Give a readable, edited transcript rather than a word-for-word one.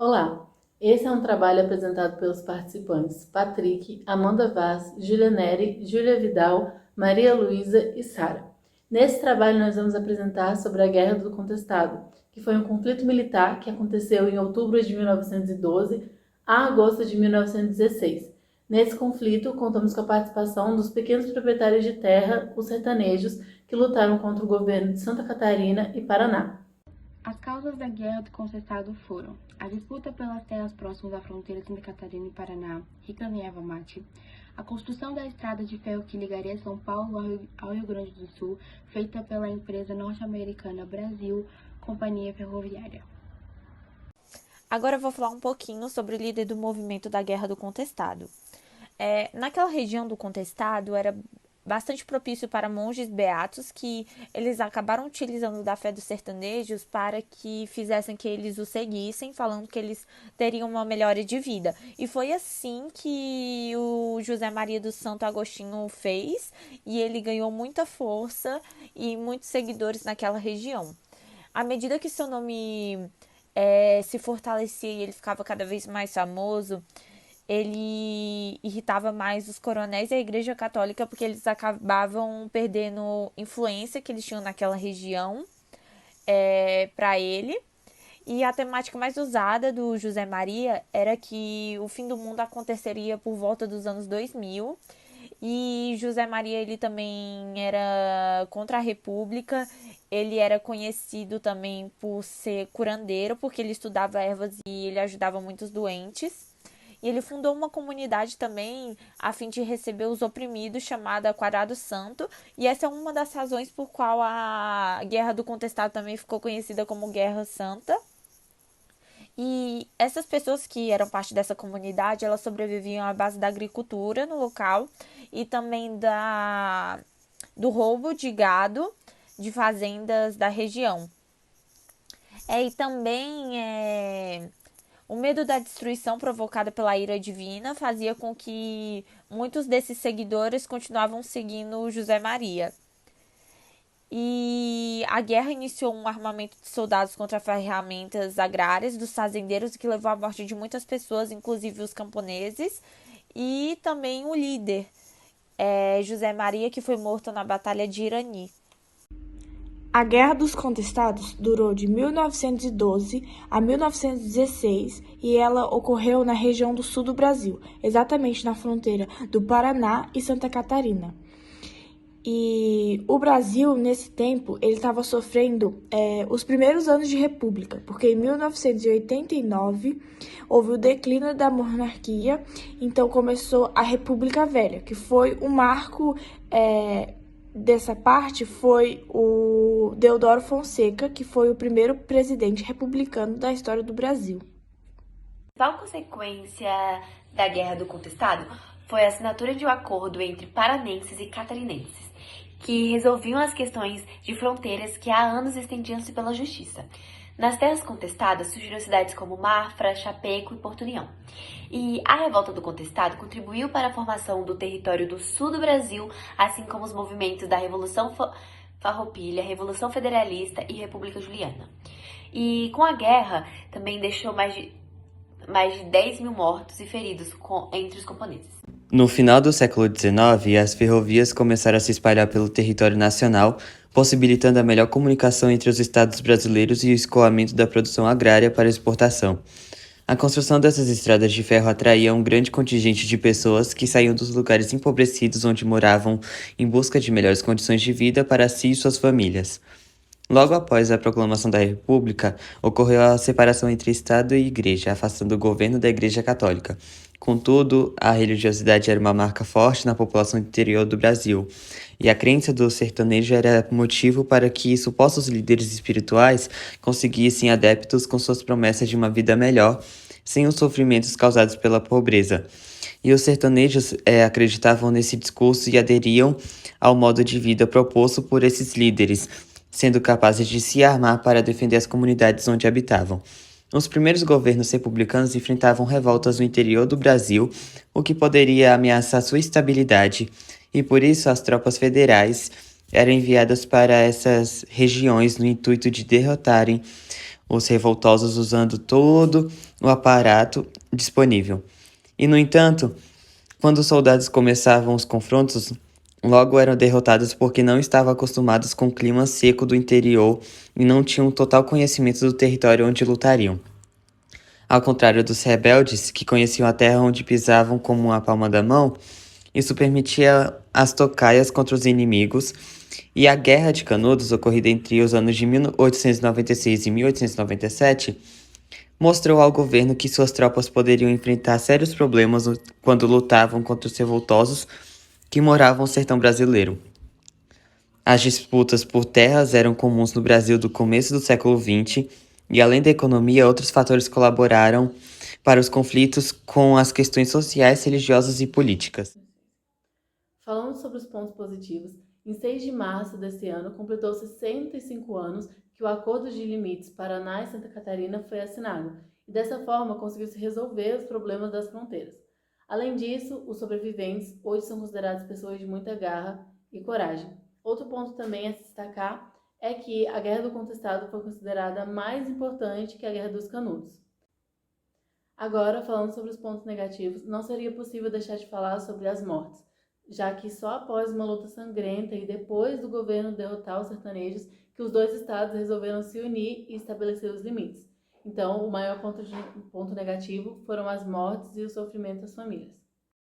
Olá, esse é um trabalho apresentado pelos participantes Patrick, Amanda Vaz, Júlia Neri, Júlia Vidal, Maria Luísa e Sara. Nesse trabalho nós vamos apresentar sobre a Guerra do Contestado, que foi um conflito militar que aconteceu em outubro de 1912 a agosto de 1916. Nesse conflito, contamos com a participação dos pequenos proprietários de terra, os sertanejos, que lutaram contra o governo de Santa Catarina e Paraná. As causas da Guerra do Contestado foram a disputa pelas terras próximas à fronteira Santa Catarina e Paraná, rica em erva mate, a construção da estrada de ferro que ligaria São Paulo ao Rio Grande do Sul, feita pela empresa norte-americana Brasil Companhia Ferroviária. Agora eu vou falar um pouquinho sobre o líder do movimento da Guerra do Contestado. Naquela região do Contestado era bastante propício para monges beatos, que eles acabaram utilizando da fé dos sertanejos para que fizessem que eles o seguissem, falando que eles teriam uma melhora de vida. E foi assim que o José Maria do Santo Agostinho fez, e ele ganhou muita força e muitos seguidores naquela região. À medida que seu nome se fortalecia e ele ficava cada vez mais famoso, ele irritava mais os coronéis e a Igreja Católica, porque eles acabavam perdendo influência que eles tinham naquela região para ele. E a temática mais usada do José Maria era que o fim do mundo aconteceria por volta dos anos 2000. E José Maria, ele também era contra a República. Ele era conhecido também por ser curandeiro, porque ele estudava ervas e ele ajudava muitos doentes. E ele fundou uma comunidade também a fim de receber os oprimidos, chamada Quadrado Santo. E essa é uma das razões por qual a Guerra do Contestado também ficou conhecida como Guerra Santa. E essas pessoas que eram parte dessa comunidade, elas sobreviviam à base da agricultura no local e também do roubo de gado de fazendas da região. E também o medo da destruição provocada pela ira divina fazia com que muitos desses seguidores continuavam seguindo José Maria. E a guerra iniciou um armamento de soldados contra ferramentas agrárias dos fazendeiros, que levou à morte de muitas pessoas, inclusive os camponeses, e também o líder, José Maria, que foi morto na Batalha de Irani. A Guerra dos Contestados durou de 1912 a 1916 e ela ocorreu na região do sul do Brasil, exatamente na fronteira do Paraná e Santa Catarina. E o Brasil, nesse tempo, ele estava sofrendo os primeiros anos de república, porque em 1989 houve o declínio da monarquia, então começou a República Velha, que foi um marco dessa parte, foi o Deodoro Fonseca, que foi o primeiro presidente republicano da história do Brasil. A principal consequência da Guerra do Contestado foi a assinatura de um acordo entre paranenses e catarinenses, que resolviam as questões de fronteiras que há anos estendiam-se pela justiça. Nas terras contestadas surgiram cidades como Mafra, Chapeco e Porto União. E a revolta do contestado contribuiu para a formação do território do sul do Brasil, assim como os movimentos da Revolução Farroupilha, Revolução Federalista e República Juliana. E com a guerra também deixou mais de 10 mil mortos e feridos entre os camponeses. No final do século XIX, as ferrovias começaram a se espalhar pelo território nacional, possibilitando a melhor comunicação entre os estados brasileiros e o escoamento da produção agrária para exportação. A construção dessas estradas de ferro atraía um grande contingente de pessoas que saíam dos lugares empobrecidos onde moravam em busca de melhores condições de vida para si e suas famílias. Logo após a proclamação da República, ocorreu a separação entre Estado e Igreja, afastando o governo da Igreja Católica. Contudo, a religiosidade era uma marca forte na população interior do Brasil, e a crença do sertanejo era motivo para que supostos líderes espirituais conseguissem adeptos com suas promessas de uma vida melhor, sem os sofrimentos causados pela pobreza. E os sertanejos acreditavam nesse discurso e aderiam ao modo de vida proposto por esses líderes, sendo capazes de se armar para defender as comunidades onde habitavam. Os primeiros governos republicanos enfrentavam revoltas no interior do Brasil, o que poderia ameaçar sua estabilidade, e por isso as tropas federais eram enviadas para essas regiões no intuito de derrotarem os revoltosos usando todo o aparato disponível. E, no entanto, quando os soldados começavam os confrontos, logo eram derrotados porque não estavam acostumados com o clima seco do interior e não tinham total conhecimento do território onde lutariam. Ao contrário dos rebeldes, que conheciam a terra onde pisavam como a palma da mão, isso permitia as tocaias contra os inimigos, e a Guerra de Canudos, ocorrida entre os anos de 1896 e 1897, mostrou ao governo que suas tropas poderiam enfrentar sérios problemas quando lutavam contra os revoltosos que moravam no sertão brasileiro. As disputas por terras eram comuns no Brasil do começo do século XX, e além da economia, outros fatores colaboraram para os conflitos com as questões sociais, religiosas e políticas. Falando sobre os pontos positivos, em 6 de março desse ano completou-se 105 anos que o Acordo de Limites Paraná e Santa Catarina foi assinado, e dessa forma conseguiu-se resolver os problemas das fronteiras. Além disso, os sobreviventes hoje são considerados pessoas de muita garra e coragem. Outro ponto também a se destacar é que a Guerra do Contestado foi considerada mais importante que a Guerra dos Canudos. Agora, falando sobre os pontos negativos, não seria possível deixar de falar sobre as mortes, já que só após uma luta sangrenta e depois do governo derrotar os sertanejos que os dois estados resolveram se unir e estabelecer os limites. Então, o maior ponto negativo foram as mortes e o sofrimento das famílias.